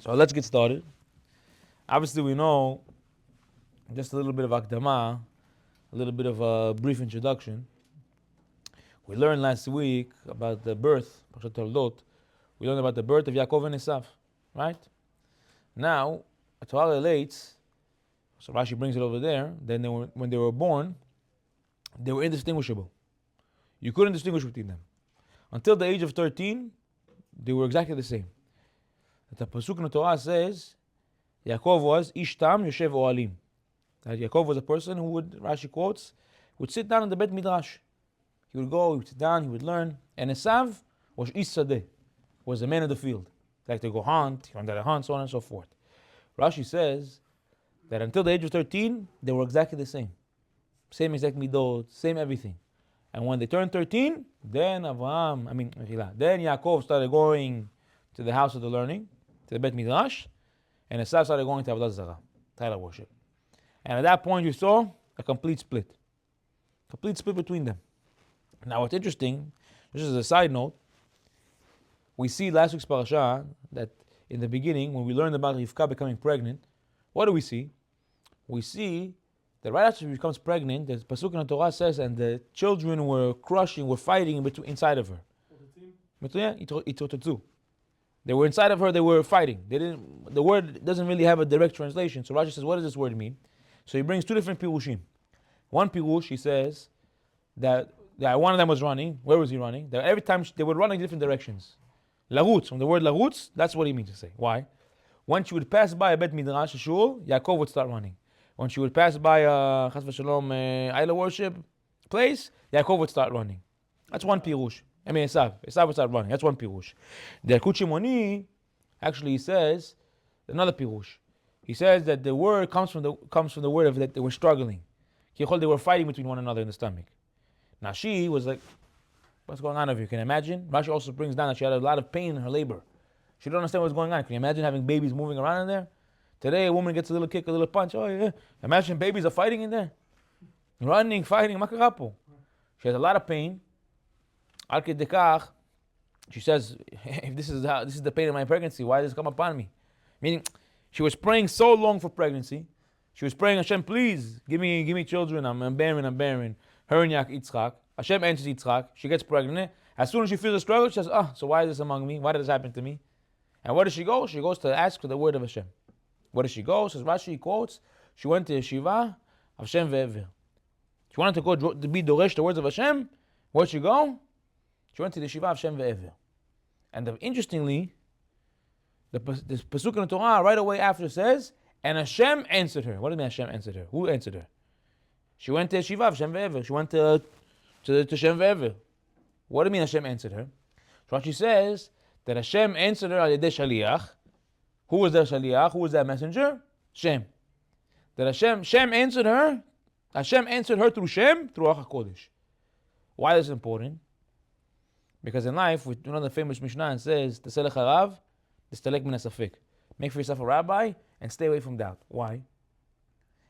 So let's get started. Obviously, we know just a little bit of Akdama, a little bit of a brief introduction. We learned last week about the birth, Parashat Toldot. We learned about the birth of Yaakov and Esav, right? Now, the Torah relates, so Rashi brings it over there, then when they were born, they were indistinguishable. You couldn't distinguish between them. Until the age of 13, they were exactly the same. The Pasuk in the Torah says, Yaakov was Ishtam Yoshev Oalim. That Yaakov was a person who would, Rashi quotes, would sit down in the Bet Midrash. He would go, he would sit down, he would learn. And Esav was Ish Sadeh, was a man of the field. He liked to go hunt, he wanted to hunt, so on and so forth. Rashi says that until the age of 13, they were exactly the same. Same exact midot, same everything. And when they turned 13, then Yaakov started going to the house of the learning, to the Bet Midrash, and Esav started going to Avodah Zarah, Torah worship. And at that point, you saw a complete split between them. Now, what's interesting, just as a side note, we see last week's parasha that in the beginning, when we learned about Rivka becoming pregnant, what do we see? We see that right after she becomes pregnant, the Pasuk in the Torah says, and the children were fighting inside of her. They were inside of her, they were fighting. The word doesn't really have a direct translation. So Rashi says, what does this word mean? So he brings two different pirushim. One pirush, he says, that one of them was running. Where was he running? That every time they would run in different directions. Larutz, from the word larutz, that's what he means to say. Why? When she would pass by a Bet Midrash, a shul, Yaakov would start running. When she would pass by a Chas v'Shalom idol worship place, Yaakov would start running. That's one pirush. Esav would start running. That's one pirush. The Likutei Shimoni actually says another pirush. He says that the word comes from the word of that they were struggling. They were fighting between one another in the stomach. Now she was like, what's going on over here? Can you imagine? Rashi also brings down that she had a lot of pain in her labor. She didn't understand what's going on. Can you imagine having babies moving around in there? Today a woman gets a little kick, a little punch. Oh yeah. Imagine babies are fighting in there. Running, fighting, makarapo. She has a lot of pain. Al Kedekach, she says, if this is the pain of my pregnancy, why does this come upon me? Meaning, she was praying so long for pregnancy. She was praying, Hashem, please, give me children. I'm barren. Her and Yitzchak. Hashem answers Yitzchak. She gets pregnant. As soon as she feels a struggle, she says, so why is this among me? Why did this happen to me? And where does she go? She goes to ask for the word of Hashem. Where does she go? Says Rashi quotes, she went to Yeshiva, Hashem ve'ever. She wanted to go to be Doresh the words of Hashem. Where'd she go? She went to the Yeshiva of Hashem ve'ever. And interestingly, this Pasuk in the Torah right away after says, and Hashem answered her. What do you mean Hashem answered her? Who answered her? She went to Yeshiva of Hashem ve'ever. She went to Hashem ve'ever. What do you mean Hashem answered her? So Rashi says that Hashem answered her al yedei shaliach. Who was that shaliach? Who was that messenger? Shem. That Shem answered her. Hashem answered her through Shem, through Ruach HaKodesh. Why is this important? Because in life, we know the famous Mishnah and says, T'selech harav, t'stelek min hasafek. Make for yourself a rabbi and stay away from doubt. Why?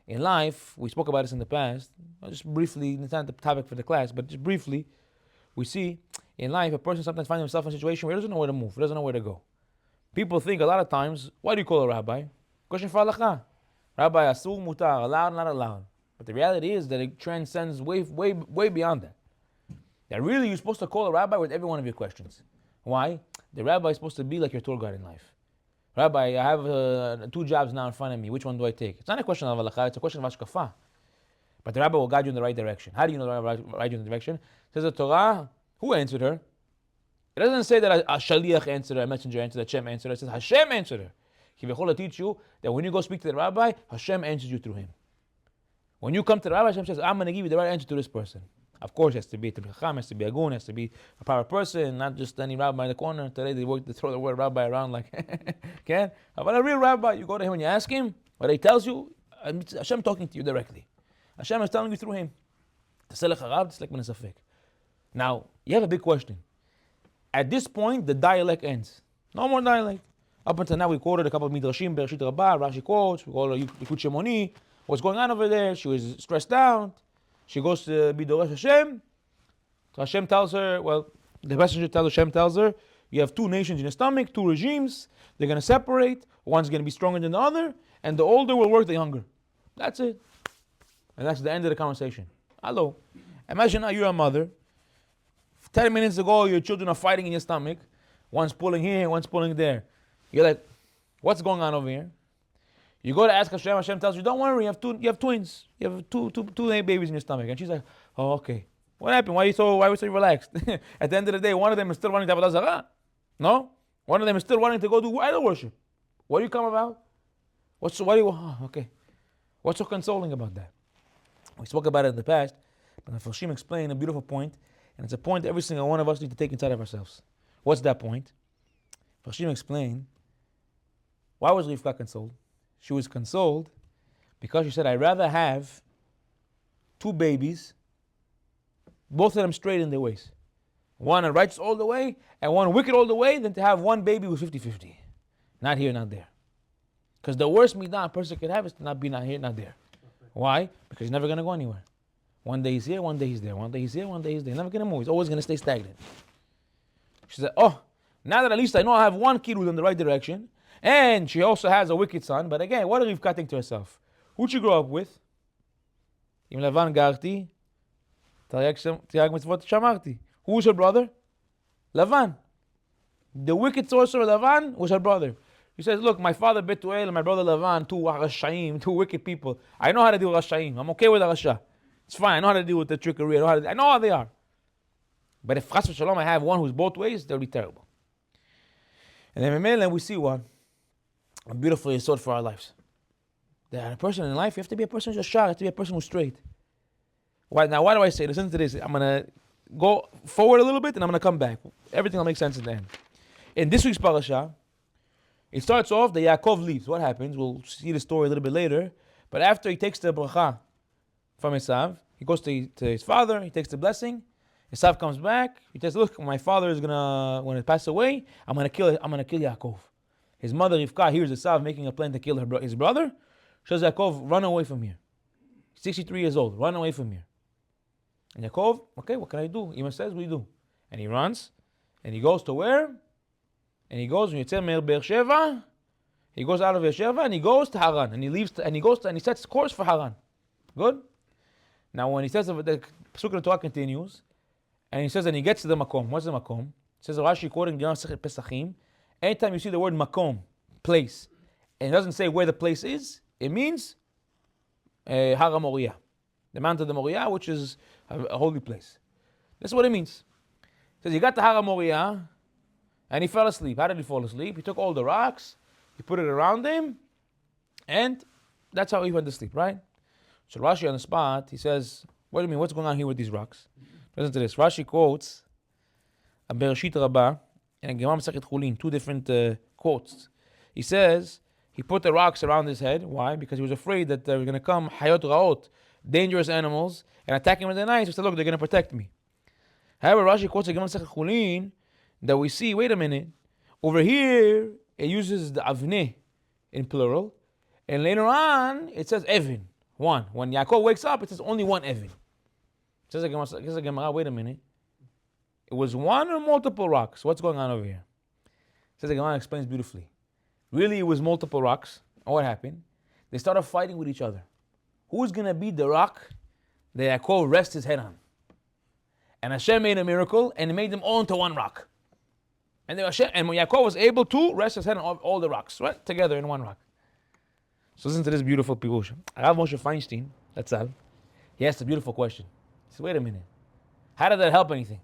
In life, we spoke about this in the past, just briefly, it's not the topic for the class, but just briefly, we see in life a person sometimes finds himself in a situation where he doesn't know where to move, he doesn't know where to go. People think a lot of times, why do you call a rabbi? Question for halakha. Rabbi asur, mutar, allowed, not allowed. But the reality is that it transcends way beyond that. That really you're supposed to call a rabbi with every one of your questions. Why? The rabbi is supposed to be like your tour guide in life. Rabbi, I have 2 jobs now in front of me. Which one do I take? It's not a question of halakha, it's a question of ashkafa. But the rabbi will guide you in the right direction. How do you know the rabbi will guide you in the direction? It says the Torah, who answered her? It doesn't say that a shaliach answered her, a messenger answered her, Hashem answered her. It says Hashem answered her. Kivechol teach you that when you go speak to the rabbi, Hashem answers you through him. When you come to the rabbi, Hashem says, I'm going to give you the right answer to this person. Of course, it has to be a Talmid Chacham, has to be a goon, has to be a power person, not just any rabbi in the corner. Today they throw the word rabbi around like, can? But a real rabbi, you go to him and you ask him, what he tells you, Hashem talking to you directly. Hashem is telling you through him. Now, you have a big question. At this point, the dialect ends. No more dialect. Up until now, we quoted a couple of Midrashim, Bereshit Rabbah, Rashi quotes, we call Likutei Shimoni. What's going on over there? She was stressed out. She goes to be Doresh Hashem. So Hashem tells her, well, the messenger tells Hashem tells her, You have two nations in your stomach, two regimes. They're going to separate. One's going to be stronger than the other, and the older will work the younger. That's it. And that's the end of the conversation. Hello. Imagine now you're a mother. 10 minutes ago, your children are fighting in your stomach. One's pulling here, one's pulling there. You're like, what's going on over here? You go to ask Hashem. Hashem tells you, don't worry, you have twins. You have two babies in your stomach. And she's like, oh, okay. What happened? Why are you so relaxed? At the end of the day, one of them is still wanting to have Avodah Zarah. No? One of them is still wanting to go do idol worship. What do you come about? Okay. What's so consoling about that? We spoke about it in the past, but the Farshim explained a beautiful point, and it's a point every single one of us need to take inside of ourselves. What's that point? Farshim explained, why was Rivka consoled? She was consoled because she said, I'd rather have two babies, both of them straight in their ways. One righteous all the way, and one wicked all the way, than to have one baby with 50-50. Not here, not there. Because the worst midah a person could have is to not be not here, not there. Why? Because he's never going to go anywhere. One day he's here, one day he's there. One day he's here, one day he's there. He's never going to move. He's always going to stay stagnant. She said, oh, now that at least I know I have one kid who's in the right direction, and she also has a wicked son. But again, what did Rivka think to herself? Who'd she grow up with? Im Lavan garti, Tiag mitzvot shamarti. Who was her brother? Lavan. The wicked sorcerer Lavan was her brother. He says, look, my father Betuel and my brother Lavan, two Rashaim, two wicked people. I know how to deal with Rashaim. I'm okay with Rasha. It's fine. I know how to deal with the trickery. I know how they are. But if Chas v'Shalom I have one who's both ways, they'll be terrible. And then we see one, a beautiful yesod for our lives. That a person in life, you have to be a person who's yashar, you have to be a person who's straight. Why do I say this? Listen to this. I'm going to go forward a little bit and I'm going to come back. Everything will make sense in the end. In this week's parasha, it starts off that Yaakov leaves. What happens? We'll see the story a little bit later. But after he takes the bracha from Esav, he goes to his father, he takes the blessing. Esav comes back. He says, look, my father is when he passes away, I'm gonna kill Yaakov. His mother Rivka hears Esav making a plan to kill his brother. She says, Yaakov, run away from here. 63 years old, run away from here. And Yaakov, okay, what can I do? Ima says, we do. And he runs, and he goes to where? And he goes, when you tell Beersheva, he goes out of Beersheva and he goes to Haran. And he leaves, and he sets course for Haran. Good? Now when he says, the Pasuk in the Torah continues, and he says, and he gets to the Makom. What's the Makom? It says, Rashi quoting Pesachim, anytime you see the word Makom, place, and it doesn't say where the place is, it means Har Moriah, the Mount of the Moriah, which is a holy place. That's what it means. It says, he got to Har Moriah, and he fell asleep. How did he fall asleep? He took all the rocks, he put it around him, and that's how he went to sleep, right? So Rashi on the spot, he says, what do you mean? What's going on here with these rocks? Listen to this. Rashi quotes a Bereshit Rabbah and a Gemara Masechet Chulin, two different quotes. He says he put the rocks around his head. Why? Because he was afraid that there were going to come Hayot Raot, dangerous animals, and attack him with the knives. He said, look, they're going to protect me. However, Rashi quotes a Gemara Masechet Chulin that we see, wait a minute, over here it uses the avneh in plural, and later on it says Evin, one. When Yaakov wakes up, it says only one Evin. It says a Gemara, wait a minute, it was one or multiple rocks? What's going on over here? It says the Gemara explains beautifully. Really, it was multiple rocks. And what happened? They started fighting with each other. Who's going to be the rock that Yaakov rests his head on? And Hashem made a miracle and made them all into one rock. And when Yaakov was able to rest his head on all the rocks, right? Together in one rock. So listen to this beautiful pirush. Rav Moshe Feinstein, that's all. He asked a beautiful question. He said, wait a minute. How did that help anything?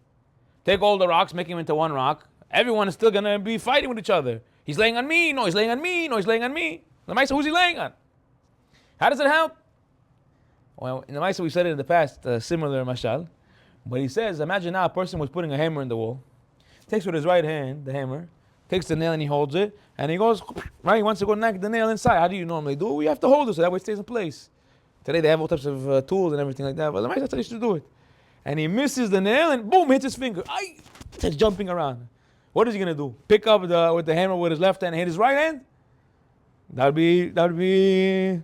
Take all the rocks, make them into one rock. Everyone is still going to be fighting with each other. He's laying on me. No, he's laying on me. No, he's laying on me. The Maisa, who's he laying on? How does it help? Well, in the Maisa, we said it in the past, similar mashal. But he says, imagine now a person was putting a hammer in the wall. Takes with his right hand the hammer, takes the nail and he holds it, and he goes, right, he wants to go knock the nail inside. How do you normally do it? We have to hold it so that way it stays in place. Today they have all types of tools and everything like that, but the Maisa used to do it. And he misses the nail and boom, hits his finger. It's jumping around. What is he going to do? Pick up with the hammer with his left hand and hit his right hand? That would be,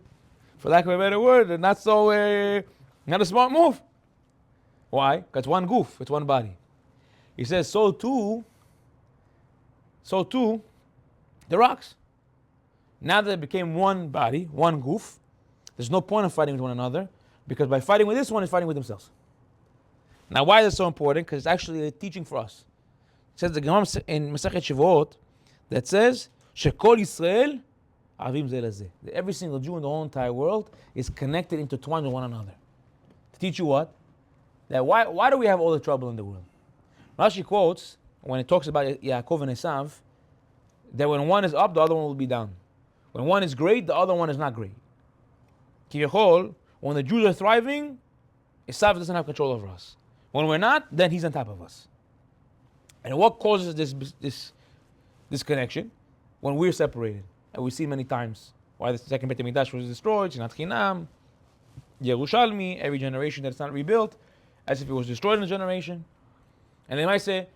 for lack of a better word, not a smart move. Why? Because it's one goof, it's one body. He says, so too, so too the rocks. Now that they became one body, one goof, there's no point in fighting with one another, because by fighting with this one, it's fighting with themselves. Now, why is it so important? Because it's actually a teaching for us. It says the Gemara in Masechet Shavuot that says, "Shekol Yisrael avim zeh lezeh." That every single Jew in the whole entire world is connected, intertwined with one another. To teach you what? That why do we have all the trouble in the world? Rashi quotes, when it talks about Yaakov and Esav, that when one is up, the other one will be down. When one is great, the other one is not great. Kiyachol, when the Jews are thriving, Esav doesn't have control over us. When we're not, then he's on top of us. And what causes this connection? When we're separated. And we see many times why the second Beit HaMikdash was destroyed, Shinat Chinam, Yerushalmi, every generation that's not rebuilt, as if it was destroyed in a generation. And they might say,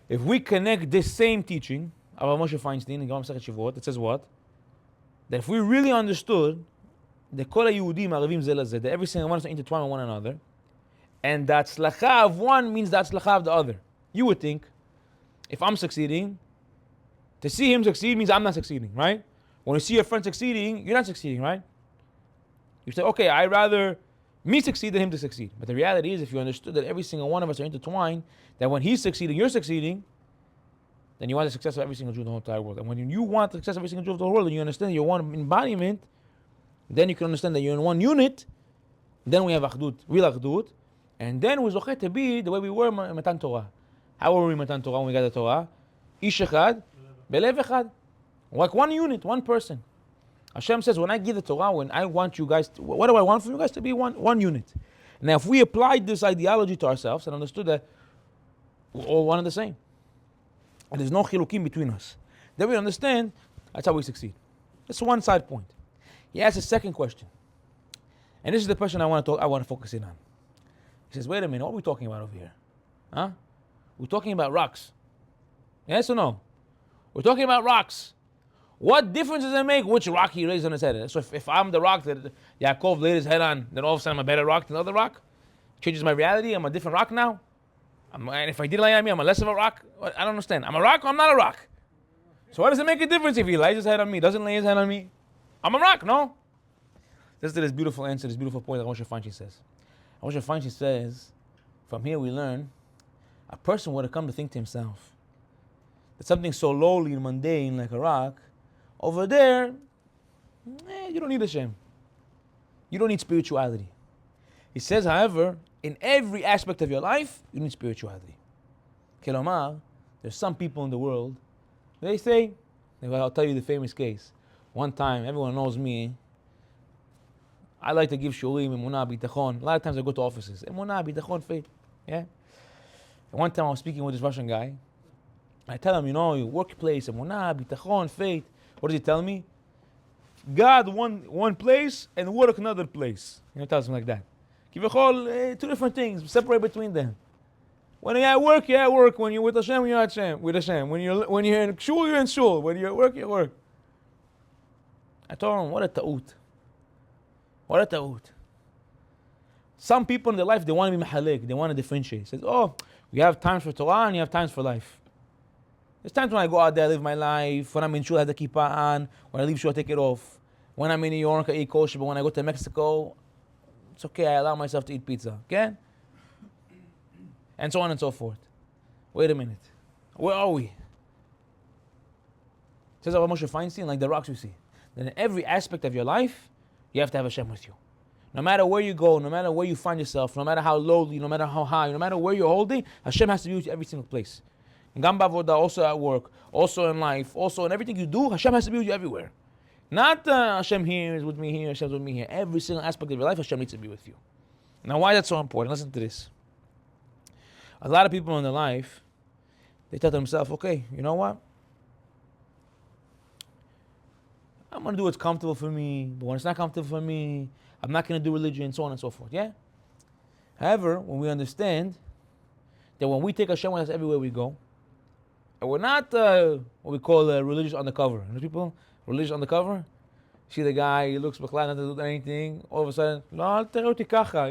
if we connect this same teaching of Moshe Feinstein in Gemara Masechet Shavuot, it says what? That if we really understood that Kol HaYehudim Aravim Zeh Lezeh, that every single one is intertwined with one another, and that tzlacha of one means that tzlacha of the other. You would think, if I'm succeeding, to see him succeed means I'm not succeeding, right? When you see your friend succeeding, you're not succeeding, right? You say, okay, I'd rather me succeed than him to succeed. But the reality is, if you understood that every single one of us are intertwined, that when he's succeeding, you're succeeding, then you want the success of every single Jew in the whole entire world. And when you want the success of every single Jew of the whole world, and you understand that you're one embodiment, then you can understand that you're in one unit. Then we have achdut, real achdut. And then we zochet to be the way we were in Matan Torah. How were we in Matan Torah when we got the Torah? Ish echad, belev echad. Like one unit, one person. Hashem says, when I give the Torah, when I want you guys, what do I want from you guys? To be one unit. Now, if we applied this ideology to ourselves and understood that we're all one and the same, and there's no chilukim between us, then we understand that's how we succeed. That's one side point. He asks a second question. And this is the question I want to focus in on. He says, wait a minute, what are we talking about over here? Huh? We're talking about rocks. Yes or no? We're talking about rocks. What difference does it make which rock he lays on his head? So if I'm the rock that Yaakov laid his head on, then all of a sudden I'm a better rock than the other rock? Changes my reality? I'm a different rock now? And if I did lay on me, I'm a less of a rock? I don't understand. I'm a rock or I'm not a rock? So why does it make a difference if he lays his head on me, doesn't lay his head on me? I'm a rock, no? This is this beautiful answer, this beautiful point that Moshe Feinstein says. Moshe Feinstein says, from here we learn, a person would have come to think to himself that something so lowly and mundane like a rock, over there, you don't need Hashem. You don't need spirituality. He says, however, in every aspect of your life, you need spirituality. Kelomar, there's some people in the world, they say, I'll tell you the famous case. One time, everyone knows me, I like to give shulim, emunah, bitachon. A lot of times I go to offices. Emunah, bitachon, faith. Yeah? And one time I was speaking with this Russian guy. I tell him, your workplace, emunah, bitachon, faith. What does he tell me? God one place and work another place. Tells him like that. Kivachol, two different things. Separate between them. When you're at work, you're at work. When you're with Hashem, you're at Hashem. With Hashem. When you're in shul, you're in shul. When you're at work, you're at work. I told him, what a ta'ut. What a ta'ut. Some people in their life, they want to be mahalik. They want to differentiate. Says, we have times for Torah and you have times for life. There's times when I go out there, I live my life. When I'm in shul, I have the kippah on. When I leave shul, I take it off. When I'm in New York, I eat kosher. But when I go to Mexico, it's okay. I allow myself to eat pizza. Okay? And so on and so forth. Wait a minute. Where are we? Says about Moshe Feinstein, like the rocks we see. Then in every aspect of your life, you have to have Hashem with you. No matter where you go, no matter where you find yourself, no matter how lowly, no matter how high, no matter where you're holding, Hashem has to be with you every single place. In Gamba Voda, also at work, also in life, also in everything you do, Hashem has to be with you everywhere. Not Hashem here is with me here, Hashem is with me here. Every single aspect of your life, Hashem needs to be with you. Now, why that's so important? Listen to this. A lot of people in their life, they tell themselves, okay, you know what? I'm going to do what's comfortable for me, but when it's not comfortable for me, I'm not going to do religion, so on and so forth, yeah? However, when we understand that when we take Hashem with us everywhere we go, and we're not what we call religious undercover. You know people? Religious undercover? See the guy, he looks b'chlal, not to do anything, all of a sudden, לא, אל תראה אותי ככה.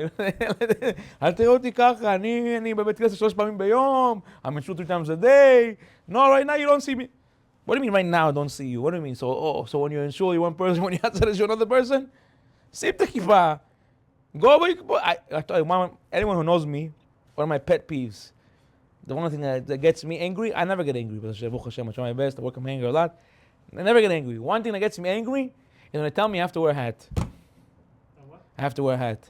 אל תראה אותי ככה, אני בבית כנסת 3 פעמים ביום, I'm in shul 3 times a day. No, right now you don't see me. What do you mean right now I don't see you? What do you mean? So when you're in shul, you're one person, when you're outside the shul, another person? Sip the kippah. Go away. I tell you, anyone who knows me, one of my pet peeves, the one thing that gets me angry, I never get angry. But I try my best, I work on my anger a lot. I never get angry. One thing that gets me angry is when they tell me I have to wear a hat. I have to wear a hat.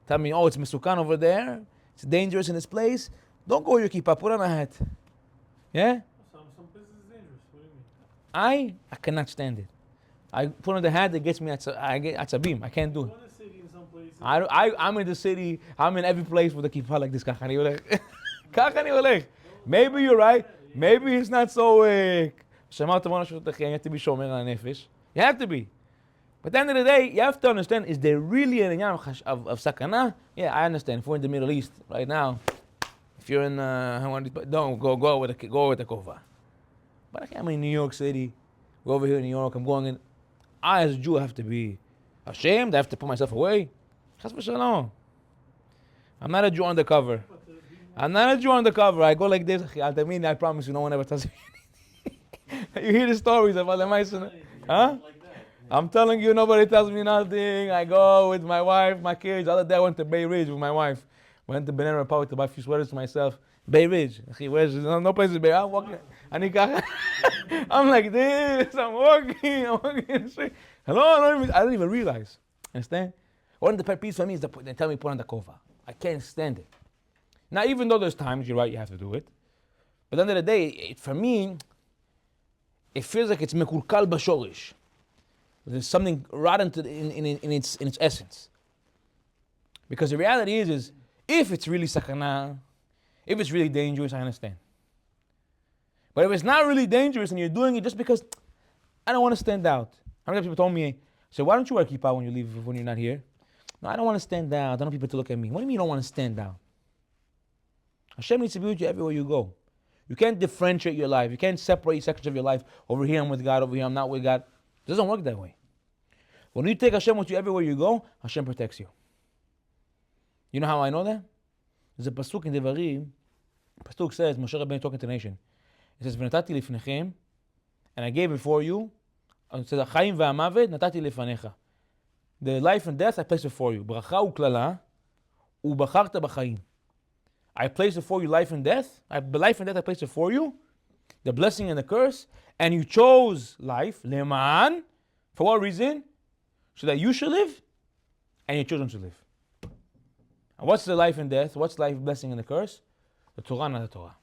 Tell me, oh, it's Mesukan over there. It's dangerous in this place. Don't go with your kippah. Put on a hat. Yeah? Some places is dangerous. What do you mean? I cannot stand it. I put on the hat that gets me at a beam. I can't do it. In the city, in some places. I'm in the city. I'm in every place with a kippah like this. Kach ani olech. Kach ani olech. Maybe you're right. Maybe it's not so... שמרת בנו שותכם, you have to be שומר על הנפש. You have to be. But at the end of the day, you have to understand, is there really an inyan of sakana? Yeah, I understand. If we're in the Middle East right now, if you're in, don't go with the kova. But I'm in New York City. We're over here in New York. I'm going in. I, as a Jew, have to be ashamed. I have to put myself away. Chas v'shalom. I'm not a Jew undercover. I'm not a Jew undercover. I go like this. I promise you, no one ever tells me. You hear the stories about the Maison? Huh? I'm telling you, nobody tells me nothing. I go with my wife, my kids. The other day I went to Bay Ridge with my wife. Went to Banana Republic to buy a few sweaters to myself. Bay Ridge. Where's no place to Bay? I'm walking. I'm like this. I'm walking in the street. Hello, I don't even realize. Understand? One of the pet peeves for me is they tell me put on the kova. I can't stand it. Now, even though there's times you're right, you have to do it. But at the end of the day, for me, it feels like it's mekulkal bashorish. There's something rotten in its essence. Because the reality is if it's really sakana, if it's really dangerous, I understand. But if it's not really dangerous and you're doing it just because I don't want to stand out. How many people told me, so why don't you wear kippah when you leave, when you're not here? No, I don't want to stand out. I don't want people to look at me. What do you mean you don't want to stand out? Hashem needs to be with you everywhere you go. You can't differentiate your life. You can't separate sections of your life. Over here I'm with God, over here I'm not with God. It doesn't work that way. When you take Hashem with you everywhere you go, Hashem protects you. You know how I know that? There's a pasuk in Devarim. Pasuk says, Moshe Rabbeinu talking to the nation. It says, "V'natati lifnechem," and I gave it for you. It says, "Chaim ve'amavet natati lefanecha." The life and death I placed it for you. Bracha u'klala u'bacharta b'chaim. I placed it for you, life and death. Life and death I placed it for you. The blessing and the curse. And you chose life, leman. For what reason? So that you should live and your children should live. And what's the life and death? What's life, blessing, and the curse? The Torah, not the Torah.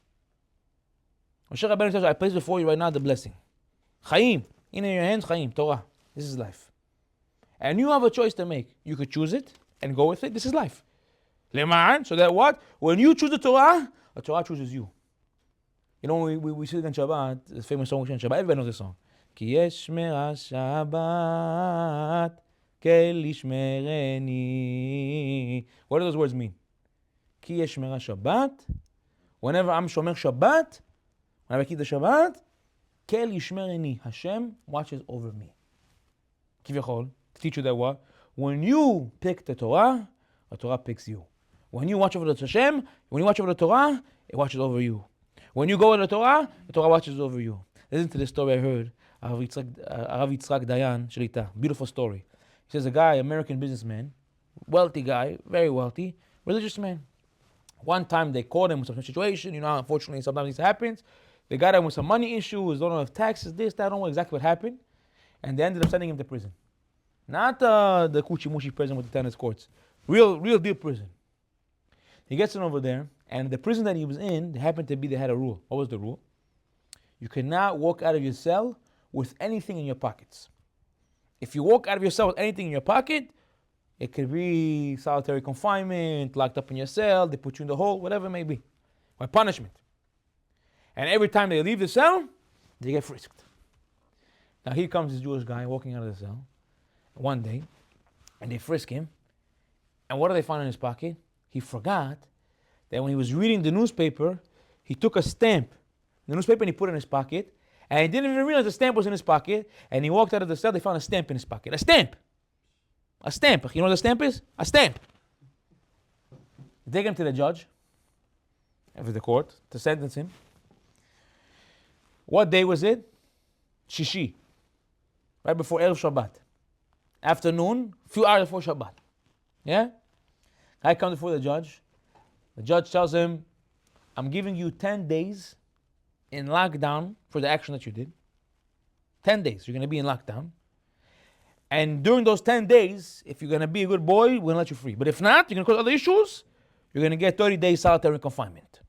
Moshe Rabbeinu says, I place before you right now the blessing. Chaim. In your hands, Chaim, Torah. This is life. And you have a choice to make. You could choose it and go with it. This is life. Leman, so that what? When you choose the Torah chooses you. You know, we sing on Shabbat, the famous song on Shabbat, everybody knows this song. Ki yeshmera Shabbat, kel yishmereni. What do those words mean? Ki yeshmera Shabbat, whenever I'm shomer Shabbat, whenever I keep the Shabbat, kel yishmereni, Hashem watches over me. Kivechol, to teach you that what? When you pick the Torah picks you. When you watch over the Hashem, when you watch over the Torah, it watches over you. When you go in the Torah watches over you. Listen to this story I heard. Arav Yitzchak Dayan Shlita. Beautiful story. He says a guy, American businessman, wealthy guy, very wealthy, religious man. One time they caught him with some situation. You know, unfortunately, sometimes this happens. They got him with some money issues, don't know if taxes, this, that, I don't know exactly what happened. And they ended up sending him to prison. Not the Kuchi Mushi prison with the tennis courts. Real deal prison. He gets in over there, and the prison that he was in, they had a rule. What was the rule? You cannot walk out of your cell with anything in your pockets. If you walk out of your cell with anything in your pocket, it could be solitary confinement, locked up in your cell, they put you in the hole, whatever it may be. Or punishment. And every time they leave the cell, they get frisked. Now here comes this Jewish guy walking out of the cell one day, and they frisk him. And what do they find in his pocket? He forgot that when he was reading the newspaper, he took a stamp, the newspaper, and he put it in his pocket. And he didn't even realize the stamp was in his pocket. And he walked out of the cell, they found a stamp in his pocket. A stamp! A stamp. You know what a stamp is? A stamp. They take him to the judge of the court to sentence him. What day was it? Shishi. Right before Erev Shabbat. Afternoon, few hours before Shabbat. Yeah? Guy comes before the judge. The judge tells him, I'm giving you 10 days in lockdown for the action that you did. 10 days. You're going to be in lockdown. And during those 10 days, if you're going to be a good boy, we're going to let you free. But if not, you're going to cause other issues, you're going to get 30 days solitary confinement.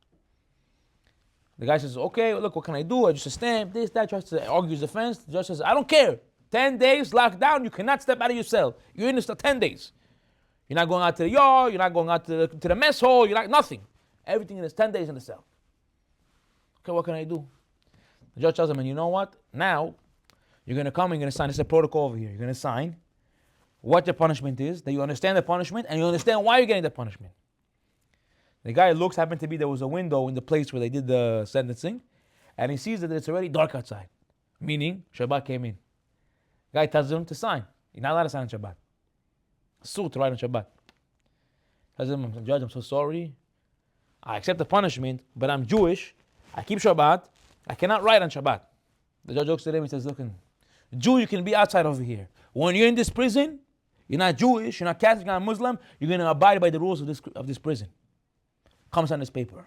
The guy says, okay, look, what can I do? I just a stamp, this, that. Tries to argue his defense. The judge says, I don't care. 10 days locked down, you cannot step out of your cell. You're in this for 10 days. You're not going out to the yard, you're not going out to the mess hall, you're not, nothing. Everything is 10 days in the cell. Okay, what can I do? The judge tells him, and you know what? Now, you're going to come and you're going to sign. This is a protocol over here. You're going to sign what the punishment is, that you understand the punishment, and you understand why you're getting the punishment. The guy looks, happened to be, there was a window in the place where they did the sentencing, and he sees that it's already dark outside, meaning Shabbat came in. The guy tells him to sign. You're not allowed to sign on Shabbat. Asur to write on Shabbat. Tells him, Judge, I'm so sorry. I accept the punishment, but I'm Jewish. I keep Shabbat. I cannot write on Shabbat. The judge looks at him and says, look, Jew, you can be outside over here. When you're in this prison, you're not Jewish, you're not Catholic, you're not Muslim, you're going to abide by the rules of this prison. Come sign this paper.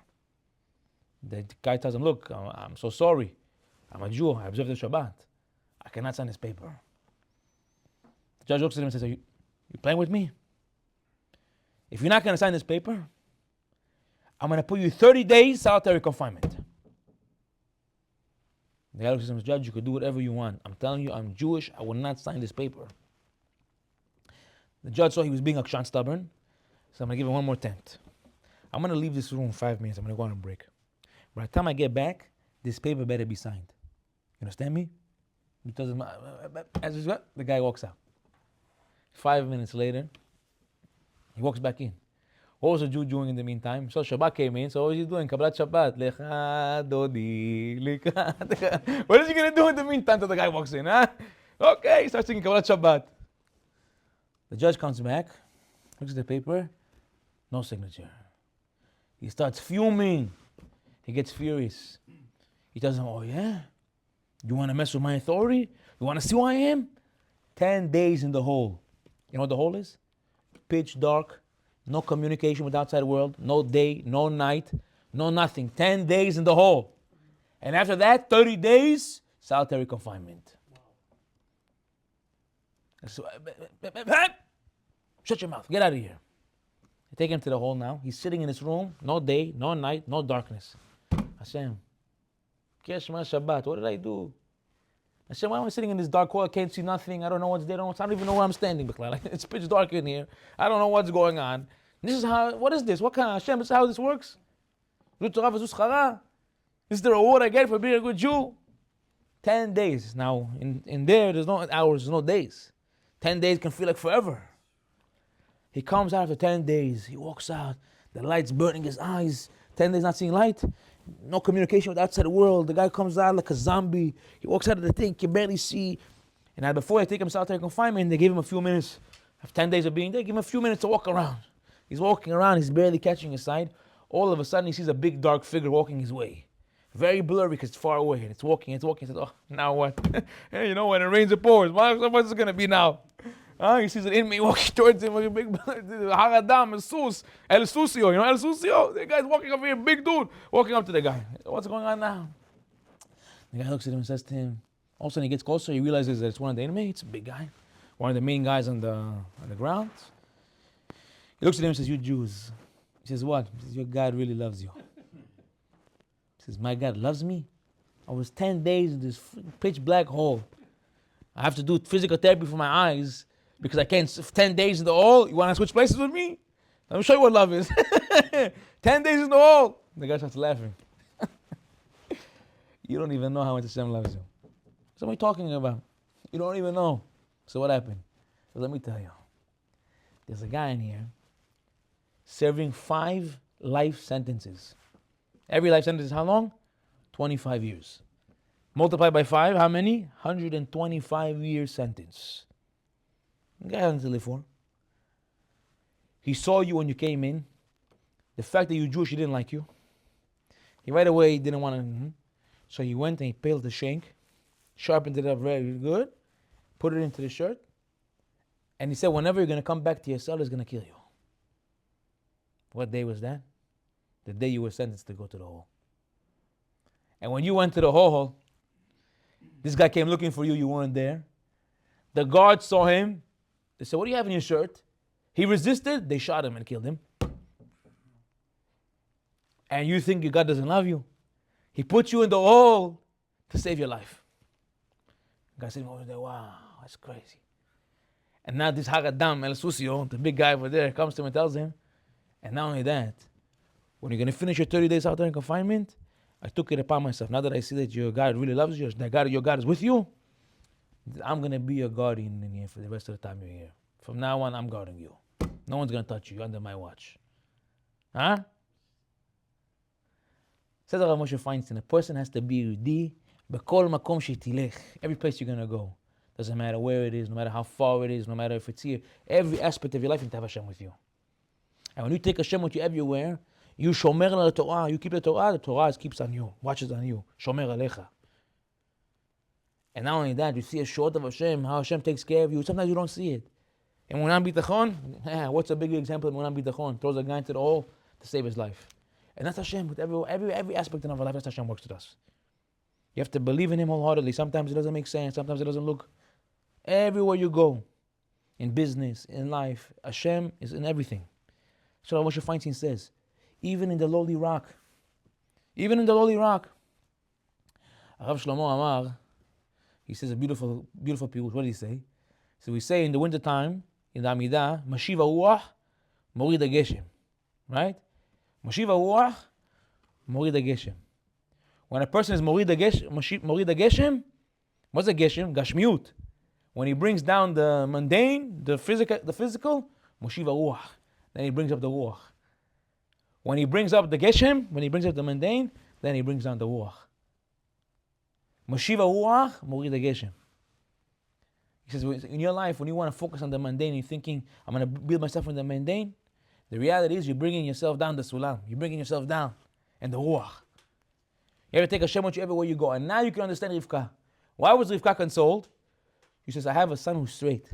The guy tells him, look, I'm so sorry. I'm a Jew. I observe the Shabbat. I cannot sign this paper. The judge looks at him and says, you playing with me? If you're not going to sign this paper, I'm going to put you 30 days solitary confinement. The guy looks at him and says, Judge, you could do whatever you want. I'm telling you, I'm Jewish. I will not sign this paper. The judge saw he was being akshan stubborn, so I'm going to give him one more attempt. I'm going to leave this room 5 minutes. I'm going to go on a break. By the time I get back, this paper better be signed. You understand me? He tells him, the guy walks out. 5 minutes later, he walks back in. What was the Jew doing in the meantime? So Shabbat came in, so what was he doing? Kabbalat Shabbat. Lecha dodi, lecha. What is he going to do in the meantime until the guy walks in? Huh? Okay, he starts singing Kabbalat Shabbat. The judge comes back, looks at the paper, no signature. He starts fuming. He gets furious. He tells him, oh yeah? You want to mess with my authority? You want to see who I am? 10 days in the hole. You know what the hole is? Pitch dark, no communication with the outside world, no day, no night, no nothing. 10 days in the hole. And after that, 30 days, solitary confinement. So, shut your mouth, get out of here. They take him to the hole now. He's sitting in his room, no day, no night, no darkness. Hashem, Keshma Shabbat, what did I do? Hashem, why am I sitting in this dark hole? I can't see nothing. I don't know what's there. I don't even know where I'm standing. It's pitch dark in here. I don't know what's going on. This is how, what is this? What kind of Hashem? This is how this works? Is this the reward I get for being a good Jew? 10 days. Now, in there, there's no hours, there's no days. 10 days can feel like forever. He comes out after 10 days. He walks out. The light's burning his eyes. 10 days not seeing light. No communication with the outside world. The guy comes out like a zombie. He walks out of the thing. Can barely see. And now before they take him to solitary confinement, they give him a few minutes. After 10 days of being there, give him a few minutes to walk around. He's walking around. He's barely catching his sight. All of a sudden, he sees a big dark figure walking his way. Very blurry because it's far away. And it's walking. He says, oh, now what? Hey, you know, when it rains, it pours. What's it going to be now? He sees an inmate walking towards him like a big Haradam, El Susio, you know El Susio? The guy's walking up here, big dude, walking up to the guy. What's going on now? The guy looks at him and says to him, all of a sudden he gets closer, he realizes that it's one of the inmates, a big guy, one of the main guys on the ground. He looks at him and says, you Jews. He says, what? He says, your God really loves you. He says, my God loves me? I was 10 days in this pitch black hole. I have to do physical therapy for my eyes. Because I can't, 10 days in the hole, you want to switch places with me? Let me show you what love is. 10 days in the hole. The guy starts laughing. You don't even know how much Hashem loves you. So what are you talking about? You don't even know. So what happened? So let me tell you. There's a guy in here serving 5 life sentences. Every life sentence is how long? 25 years. Multiply by 5, how many? 125-year sentence. The guy has nothing to live for. He saw you when you came in. The fact that you're Jewish, he didn't like you. He right away didn't want to. So he went and he peeled the shank, sharpened it up very good, put it into the shirt, and he said, whenever you're going to come back to your cell, he's going to kill you. What day was that? The day you were sentenced to go to the hole. And when you went to the hole, this guy came looking for you, you weren't there. The guards saw him. They said, what do you have in your shirt? He resisted, they shot him and killed him. And you think your God doesn't love you? He put you in the hole to save your life. The guy said, wow, that's crazy. And now this Hagadam El Susio, the big guy over there, comes to him and tells him, and not only that, when you're going to finish your 30 days out there in confinement, I took it upon myself. Now that I see that your God really loves you, that your God is with you, I'm going to be your guardian in here for the rest of the time you're here. From now on, I'm guarding you. No one's going to touch you. You're under my watch. Huh? Says Rav Moshe Feinstein, a person has to be Yehudi b'kol makom shetilech. Every place you're going to go. Doesn't matter where it is, no matter how far it is, no matter if it's here. Every aspect of your life, you need to have Hashem with you. And when you take Hashem with you everywhere, you shomer la Torah, you keep the Torah keeps on you, watches on you. Shomer alecha. And not only that, you see a short of Hashem, how Hashem takes care of you. Sometimes you don't see it. And Munam Bitachon, what's a big example of Munam Bitachon? Throws a guy into the hole to save his life. And that's Hashem with every aspect of our life. That's Hashem works with us. You have to believe in Him wholeheartedly. Sometimes it doesn't make sense. Sometimes it doesn't look. Everywhere you go, in business, in life, Hashem is in everything. So Moshe Feinstein says, even in the lowly rock, Rav Shlomo Amar, he says a beautiful pirush. What did he say? So we say in the wintertime, in the Amidah, Mashiva Ruach, Morid HaGeshem. Right? Mashiva Ruach, Morid HaGeshem. When a person is Morid HaGeshem, what's a Geshem? Gashmiut. When he brings down the mundane, the physical, Moshiva Ruach. Then he brings up the Ruach. When he brings up the Geshem, when he brings up the mundane, then he brings down the Ruach. Moshiva Ruach, Morid HaGeshem. He says, in your life, when you want to focus on the mundane, you're thinking, I'm going to build myself in the mundane. The reality is you're bringing yourself down the Sulam. You're bringing yourself down in the Ruach. You have to take Hashem with you everywhere you go. And now you can understand Rivka. Why was Rivka consoled? He says, I have a son who's straight.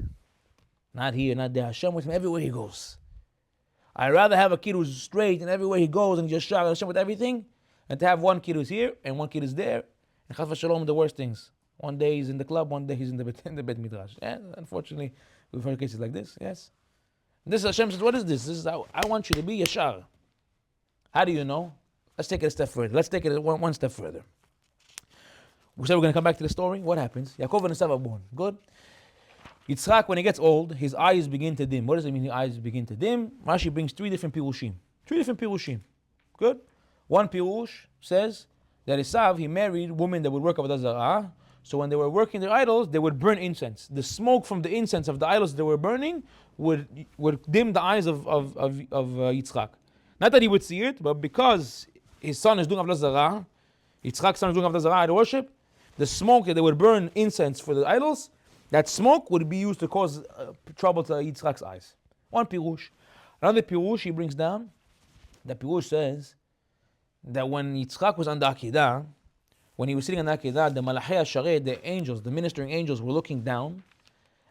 Not here, not there. Hashem with him everywhere he goes. I'd rather have a kid who's straight and everywhere he goes and just shout Hashem with everything, than to have one kid who's here and one kid is there. And Chas v'shalom, the worst things. One day he's in the club, one day he's in the Bet Midrash. Yeah, unfortunately, we've heard cases like this, yes. This Hashem says, what is this? This is how I want you to be Yashar. How do you know? Let's take it a step further. Let's take it one step further. We said we're going to come back to the story. What happens? Yaakov and Esav are born. Good. Yitzchak, when he gets old, his eyes begin to dim. What does it mean his eyes begin to dim? Rashi brings three different pirushim. Good. One pirush says that Esav, he married women that would work Avodah Zarah. So when they were working their idols, they would burn incense. The smoke from the incense of the idols they were burning would dim the eyes of Yitzchak. Not that he would see it, but because his son is doing Avodah Zarah, Yitzchak's son is doing Avodah Zarah, idol worship, the smoke that they would burn incense for the idols, that smoke would be used to cause trouble to Yitzchak's eyes. One pirush. Another pirush he brings down, the pirush says that when Yitzchak was on the Akedah, when he was sitting on the Akedah, the Malachei HaSharet, the angels, the ministering angels were looking down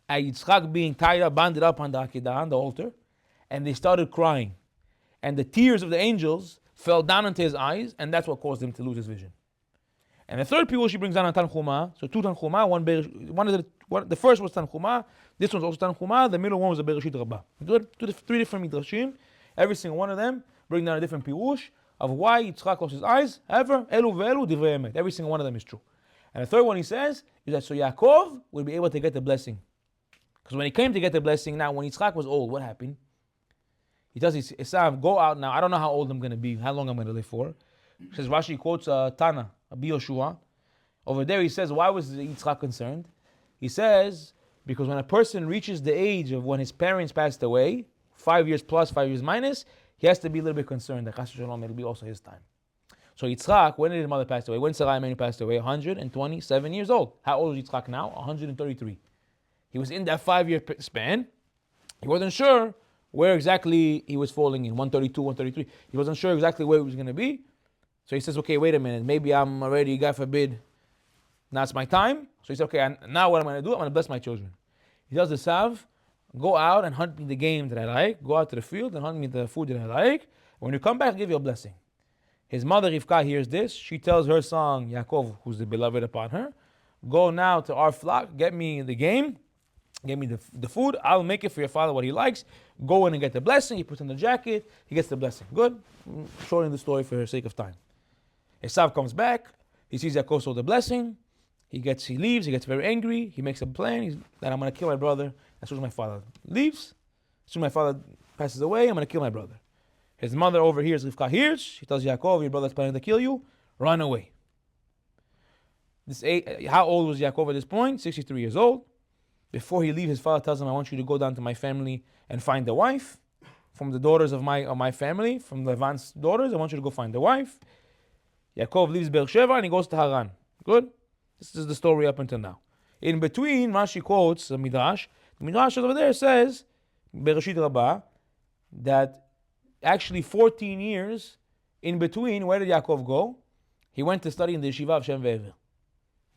at Yitzchak being tied up, banded up on the Akedah, on the altar, and they started crying. And the tears of the angels fell down into his eyes, and that's what caused him to lose his vision. And the third pirush he brings down on Tanchuma, so two Tanchuma, the first was Tanchuma, this one's also Tanchuma, the middle one was a Bereshit Rabbah. Three different midrashim, every single one of them bring down a different pirush of why Yitzchak lost his eyes. However, Elu ve'elu divrei emet. Every single one of them is true. And the third one he says is that so Yaakov will be able to get the blessing. Because when he came to get the blessing, now when Yitzchak was old, what happened? He tells Esav, go out now. I don't know how old I'm going to be, how long I'm going to live for. He says, Rashi quotes Tana, Abi Yoshua. Over there he says, why was Yitzchak concerned? He says, because when a person reaches the age of when his parents passed away, 5 years plus, 5 years minus, he has to be a little bit concerned that Chas v'shalom, it'll be also his time. So Yitzchak, when did his mother pass away? When Sarai Imenu passed away? 127 years old. How old is Yitzchak now? 133. He was in that 5-year span. He wasn't sure where exactly he was falling in, 132, 133. He wasn't sure exactly where he was going to be. So he says, okay, wait a minute. Maybe I'm already, God forbid, now it's my time. So he said, okay, now what I'm going to do? I'm going to bless my children. He tells the Sav, go out and hunt me the game that I like. Go out to the field and hunt me the food that I like. When you come back, I'll give you a blessing. His mother Rivka hears this. She tells her son Yaakov, who's the beloved upon her, go now to our flock, get me the game, get me the food. I'll make it for your father what he likes. Go in and get the blessing. He puts on the jacket. He gets the blessing. Good. Shortening the story for the sake of time. Esav comes back. He sees Yaakov saw the blessing. He leaves. He gets very angry. He makes a plan that I'm going to kill my brother as soon as my father leaves. As soon as my father passes away, I'm going to kill my brother. His mother overhears, Rivka hears. She tells Yaakov, your brother's planning to kill you. Run away. How old was Yaakov at this point? 63 years old. Before he leaves, his father tells him, I want you to go down to my family and find a wife. From the daughters of my family, from the Lavan's daughters, I want you to go find a wife. Yaakov leaves Beersheba and he goes to Haran. Good? This is the story up until now. In between, Rashi quotes the Midrash. The Midrash over there says, Bereshit Rabbah, that actually 14 years in between, where did Yaakov go? He went to study in the yeshiva of Shem Ve'ever.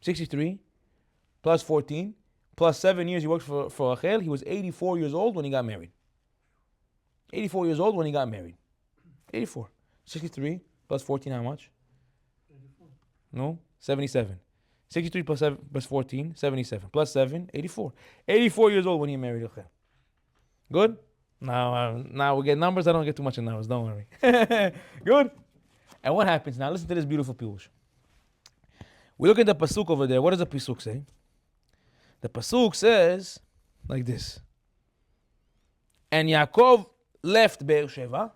63 plus 14 plus 7 years he worked for Rachel. He was 84 years old when he got married. 84 years old when he got married. 84. 63 plus 14, how much? 84. No? 77. 63 plus 14, 77. Plus 7, 84. 84 years old when he married Rachel. Good? Now we get numbers. I don't get too much in numbers. Don't worry. Good? And what happens now? Listen to this beautiful pirush. We look at the pasuk over there. What does the pasuk say? The pasuk says like this. And Yaakov left Beersheba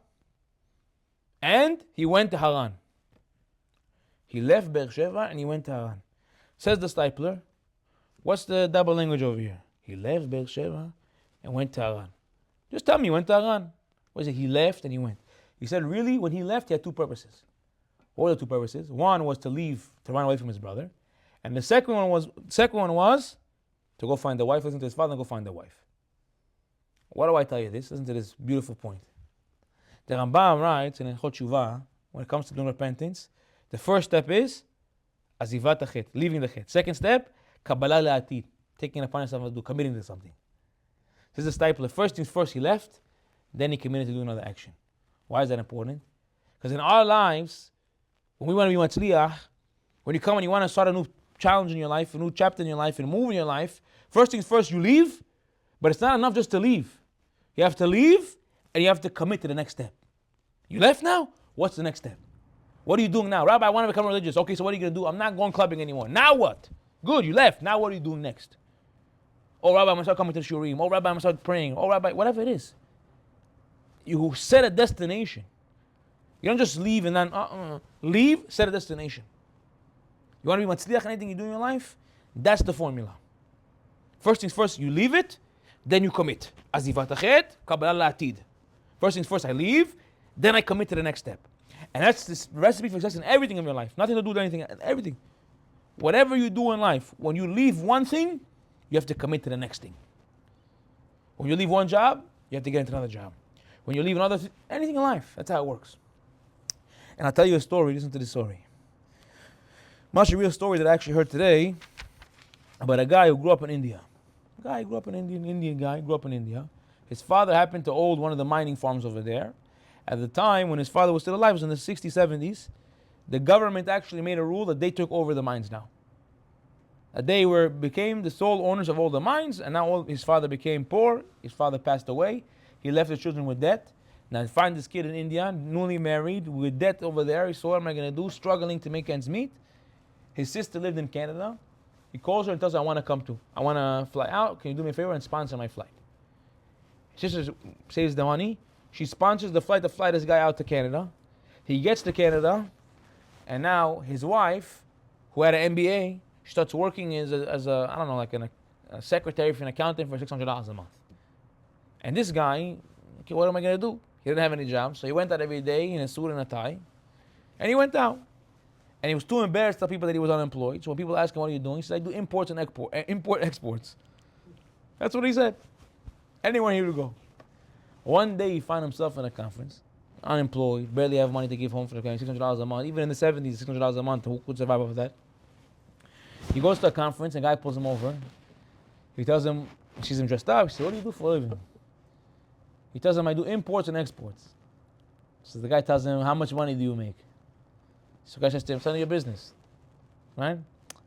and he went to Haran. He left Beersheba and he went to Haran. Says the stipler. What's the double language over here? He left Beersheba and went to Haran. Just tell me he went to Haran. What is it? He left and he went. He said really when he left he had two purposes. What were the two purposes? One was to leave, to run away from his brother. And the second one was to go find the wife, listen to his father and go find the wife. Why do I tell you this? Listen to this beautiful point. The Rambam writes in Hilchot Shuvah, when it comes to doing repentance, the first step is azivat hachet, leaving the chet. Second step, kabbalah le'atid, taking upon yourself to do, committing to something. This is the stipler. First things first, he left, then he committed to do another action. Why is that important? Because in our lives, when we want to be matzliach, when you come and you want to start a new challenge in your life, a new chapter in your life, and move in your life, first things first, you leave, but it's not enough just to leave. You have to leave, and you have to commit to the next step. You left now? What's the next step? What are you doing now? Rabbi, I want to become religious. Okay, so what are you going to do? I'm not going clubbing anymore. Now what? Good, you left. Now what are you doing next? Oh, Rabbi, I'm going to start coming to the shurim. Oh, Rabbi, I'm going to start praying. Oh, Rabbi, whatever it is. You set a destination. You don't just leave and then, leave, set a destination. You want to be matzliach in anything you do in your life? That's the formula. First things first, you leave it, then you commit. Azivat hachet, kabbalah la'atid. First things first, I leave, then I commit to the next step. And that's this recipe for success in everything in your life. Nothing to do with anything, everything. Whatever you do in life, when you leave one thing, you have to commit to the next thing. When you leave one job, you have to get into another job. When you leave anything in life, that's how it works. And I'll tell you a story, listen to this story. Much a real story that I actually heard today about a guy who grew up in India. Indian guy, grew up in India. His father happened to own one of the mining farms over there. At the time when his father was still alive, it was in the 60s, 70s, the government actually made a rule that they took over the mines now. That they became the sole owners of all the mines, and now his father became poor, his father passed away, he left his children with debt. Now find this kid in India, newly married, with debt over there, he said, what am I going to do, struggling to make ends meet. His sister lived in Canada. He calls her and tells her, I want to fly out, can you do me a favor and sponsor my flight? His sister saves the money, she sponsors the flight to fly this guy out to Canada. He gets to Canada, and now his wife, who had an MBA, she starts working as a I don't know, like a secretary for an accountant for $600 a month. And this guy, okay, what am I going to do? He didn't have any job, so he went out every day in a suit and a tie, and he went out. And he was too embarrassed to tell people that he was unemployed. So when people ask him, what are you doing? He said, I do imports and exports. That's what he said. Anywhere he would go. One day he found himself in a conference. unemployed, barely have money to give home for the family, $600 a month. Even in the 70s, $600 a month, who could survive off of that? He goes to a conference, and a guy pulls him over. He tells him, he sees him dressed up. He says, what do you do for a living? He tells him, I do imports and exports. So the guy tells him, how much money do you make? So the guy says to him, it's none of your business. Right?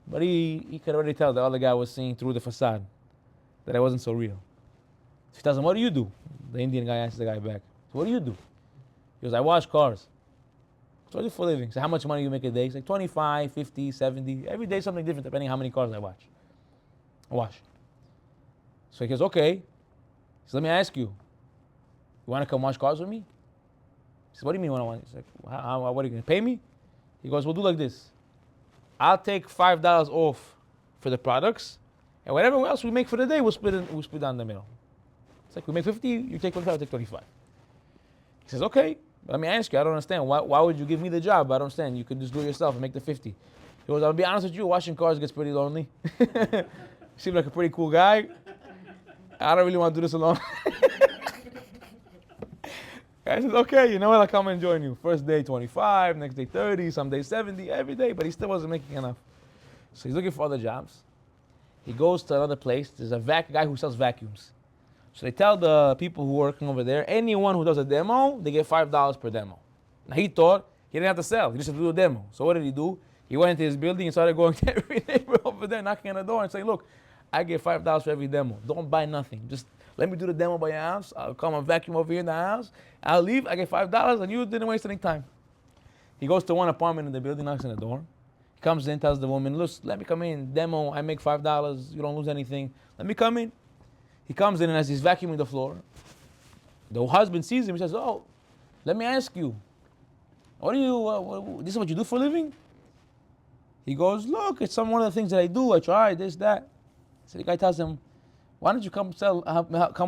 But he could already tell the other guy was seeing through the facade that it wasn't so real. So he tells him, what do you do? The Indian guy asks the guy back, so what do you do? He goes, I wash cars. So what do you do for a living? So how much money do you make a day? He's like 25, 50, 70. Every day something different depending on how many cars I wash. So he goes, okay. So let me ask you want to come wash cars with me? He says, what do you mean want? He's like, what are you going to pay me? He goes, we'll do like this. I'll take $5 off for the products, and whatever else we make for the day, we'll split down the middle. It's like we make 50, you take 25, I take 25. He says, okay, let me ask you, I don't understand. Why would you give me the job? I don't understand. You could just do it yourself and make the 50. He goes, I'll be honest with you, washing cars gets pretty lonely. You seem like a pretty cool guy. I don't really want to do this alone. I said, okay, you know what, I'll come and join you. First day 25, next day 30, some days 70, every day, but he still wasn't making enough. So he's looking for other jobs. He goes to another place. There's a guy who sells vacuums. So they tell the people who are working over there, anyone who does a demo, they get $5 per demo. Now he thought he didn't have to sell, he just had to do a demo. So what did he do? He went into his building and started going to every neighbor over there, knocking on the door and saying, look, I get $5 for every demo. Don't buy nothing. Just let me do the demo by your house. I'll come and vacuum over here in the house. I'll leave. I get $5 and you didn't waste any time. He goes to one apartment in the building, knocks on the door. He comes in, tells the woman, look, let me come in. Demo, I make $5. You don't lose anything. Let me come in. He comes in and as he's vacuuming the floor, the husband sees him. He says, oh, let me ask you. What do you, this is what you do for a living? He goes, look, it's one of the things that I do. I try this, that. So the guy tells him, why don't you come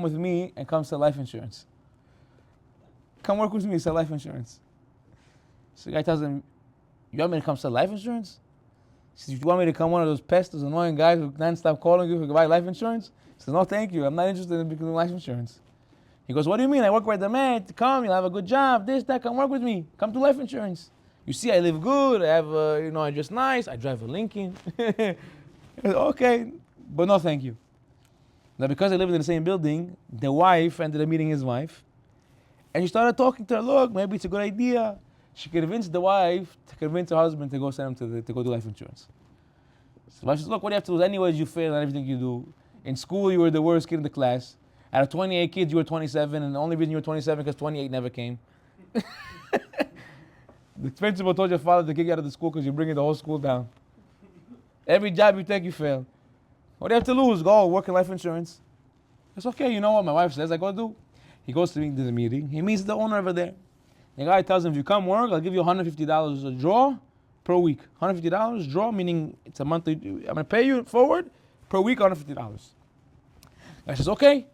with me and come sell life insurance? Come work with me, sell life insurance. So the guy tells him, you want me to come sell life insurance? He says, you want me to come one of those pests, those annoying guys who non-stop calling you to buy life insurance? He says, no, thank you. I'm not interested in becoming life insurance. He goes, what do you mean? I work with the man. Come, you'll have a good job. This, that. Come work with me. Come to life insurance. You see, I live good. I have, I dress nice. I drive a Lincoln. Okay, but no, thank you. Now, because they lived in the same building, the wife ended up meeting his wife, and she started talking to her. Look, maybe it's a good idea. She convinced the wife to convince her husband to go send him to go do life insurance. So the wife says, look, what do you have to do? Anyways, you fail at everything you do. In school, you were the worst kid in the class. Out of 28 kids, you were 27, and the only reason you were 27 because 28 never came. The principal told your father to kick you out of the school because you're bringing the whole school down. Every job you take, you fail. What do you have to lose? Go work in life insurance. It's okay, you know what my wife says I go do? He goes to the meeting. He meets the owner over there. The guy tells him, if you come work, I'll give you $150 a draw per week. $150 draw, meaning it's a monthly, I'm going to pay you forward per week, $150. Guy says, okay.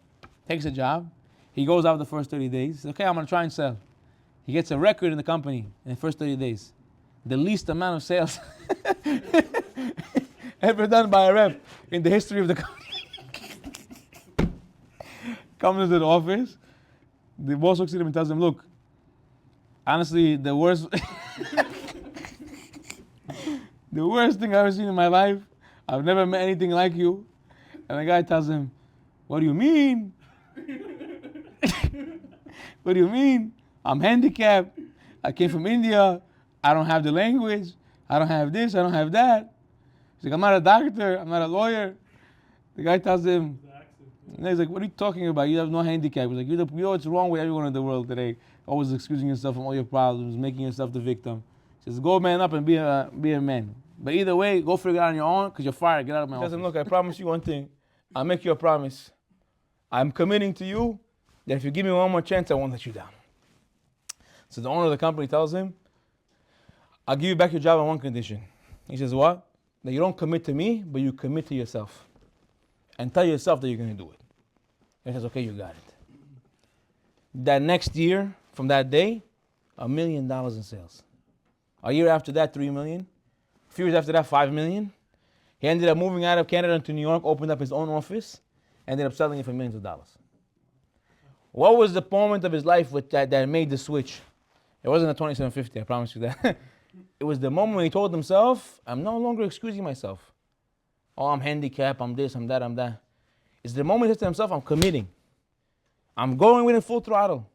Takes a job. He goes out the first 30 days. Says, okay, I'm going to try and sell. He gets a record in the company in the first 30 days. The least amount of sales ever done by a rep in the history of the company. Comes into the office. The boss looks at him and tells him, look, honestly, the worst the worst thing I've ever seen in my life. I've never met anything like you. And the guy tells him, what do you mean? What do you mean? I'm handicapped. I came from India. I don't have the language. I don't have this. I don't have that. He's like, I'm not a doctor. I'm not a lawyer. The guy tells him, and he's like, what are you talking about? You have no handicap. He's like, you know what's wrong with everyone in the world today? Always excusing yourself from all your problems, making yourself the victim. He says, go man up and be a man. But either way, go figure it out on your own because you're fired. Get out of my office. He tells him, look, I promise you one thing. I'll make you a promise. I'm committing to you that if you give me one more chance, I won't let you down. So the owner of the company tells him, I'll give you back your job on one condition. He says, what? That you don't commit to me, but you commit to yourself. And tell yourself that you're going to do it. He says, okay, you got it. That next year, from that day, $1 million in sales. A year after that, $3 million. A few years after that, $5 million. He ended up moving out of Canada to New York, opened up his own office, ended up selling it for millions of dollars. What was the moment of his life that made the switch? It wasn't a 2750, I promise you that. It was the moment when he told himself, I'm no longer excusing myself. Oh, I'm handicapped, I'm this, I'm that, I'm that. It's the moment he said to himself, I'm committing. I'm going with it full throttle.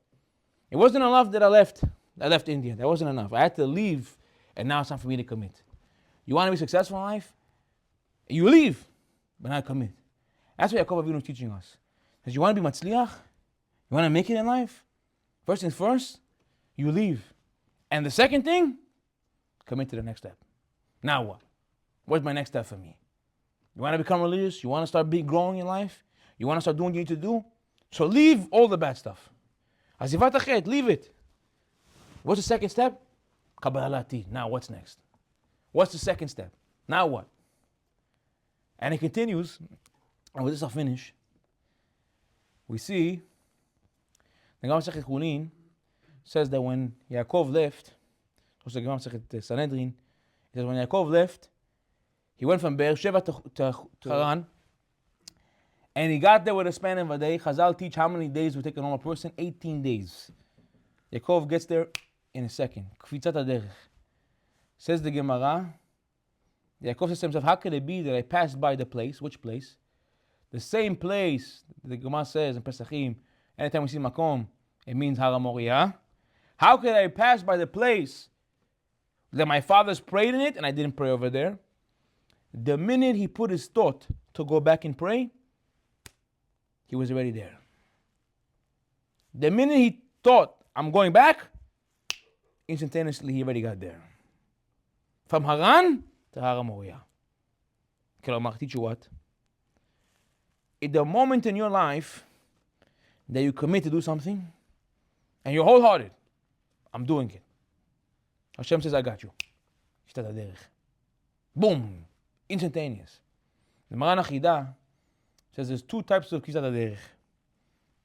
It wasn't enough that I left India. That wasn't enough. I had to leave, and now it's time for me to commit. You want to be successful in life? You leave, but not commit. That's what Yaakov Avinu is teaching us. Because you want to be matzliach? You want to make it in life? First things first, you leave. And the second thing, commit to the next step. Now what? What's my next step for me? You want to become religious? You want to start growing in life? You want to start doing what you need to do? So leave all the bad stuff. Azivat achet, leave it. What's the second step? Kabbalah. Now what's next? What's the second step? Now what? And it continues, and with this I'll finish. We see, the Gemara Masechet Chulin says that when Yaakov left, also the Gemara Masechet Sanhedrin, it says when Yaakov left, he went from Beersheba to Haran, and he got there with a span of a day. Chazal teach how many days would take a normal person? 18 days. Yaakov gets there in a second. Kfitzat haderech. Says the Gemara, Yaakov says to himself, how could it be that I passed by the place? Which place? The same place the Gemara says in Pesachim, anytime we see Makom, it means Har HaMoriah. How could I pass by the place that my fathers prayed in it and I didn't pray over there? The minute he put his thought to go back and pray, he was already there. The minute he thought, I'm going back, instantaneously he already got there. From Haran to Har HaMoriah. Kelomar, teach you what? In the moment in your life that you commit to do something, and you're wholehearted, I'm doing it. Hashem says, I got you. Boom. Instantaneous. The Maran Achidah says there's two types of Kisat HaDerech.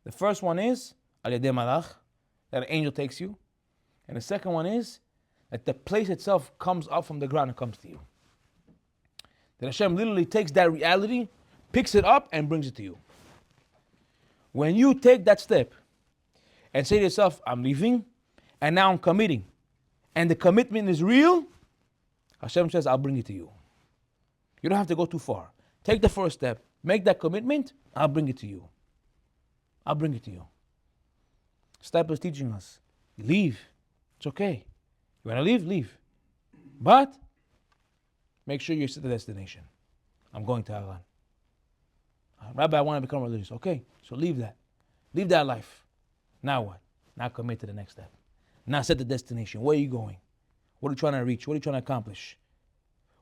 The first one is Al Yadei Malach, that an angel takes you. And the second one is that the place itself comes up from the ground and comes to you. That Hashem literally takes that reality, picks it up, and brings it to you. When you take that step and say to yourself, I'm leaving, and now I'm committing, and the commitment is real, Hashem says, I'll bring it to you. You don't have to go too far. Take the first step, make that commitment, I'll bring it to you. I'll bring it to you. Step is teaching us, leave. It's okay. You want to leave? Leave. But make sure you're at the destination. I'm going to Haran. Rabbi, I want to become religious. Okay, so leave that. Leave that life. Now what? Now commit to the next step. Now set the destination. Where are you going? What are you trying to reach? What are you trying to accomplish?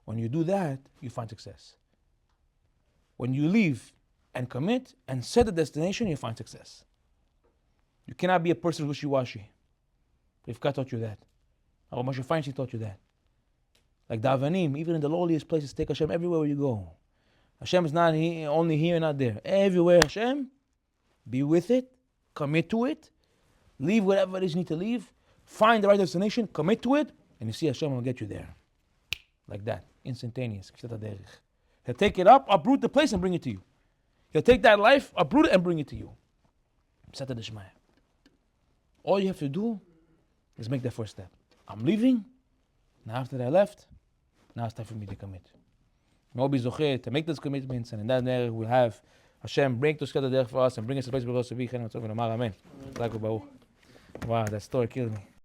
When you do that, you find success. When you leave and commit and set the destination, you find success. You cannot be a person who's wishy-washy. Rivka taught you that. Or Moshe Feinstein taught you that. Like Davanim, even in the lowliest places, take Hashem everywhere where you go. Hashem is not only here and not there. Everywhere Hashem, be with it, commit to it, leave whatever it is you need to leave, find the right destination, commit to it, and you see Hashem will get you there. Like that, instantaneous. He'll take it up, uproot the place and bring it to you. He'll take that life, uproot it and bring it to you. Sata Deshmaya. All you have to do is make that first step. I'm leaving. Now after that I left, now it's time for me to commit. We'll be zocheh to make those commitments, and in that day we'll have Hashem bring to Shkat HaDerech for us and bring us to the place where we're supposed to be. Amen. Wow, that story killed me.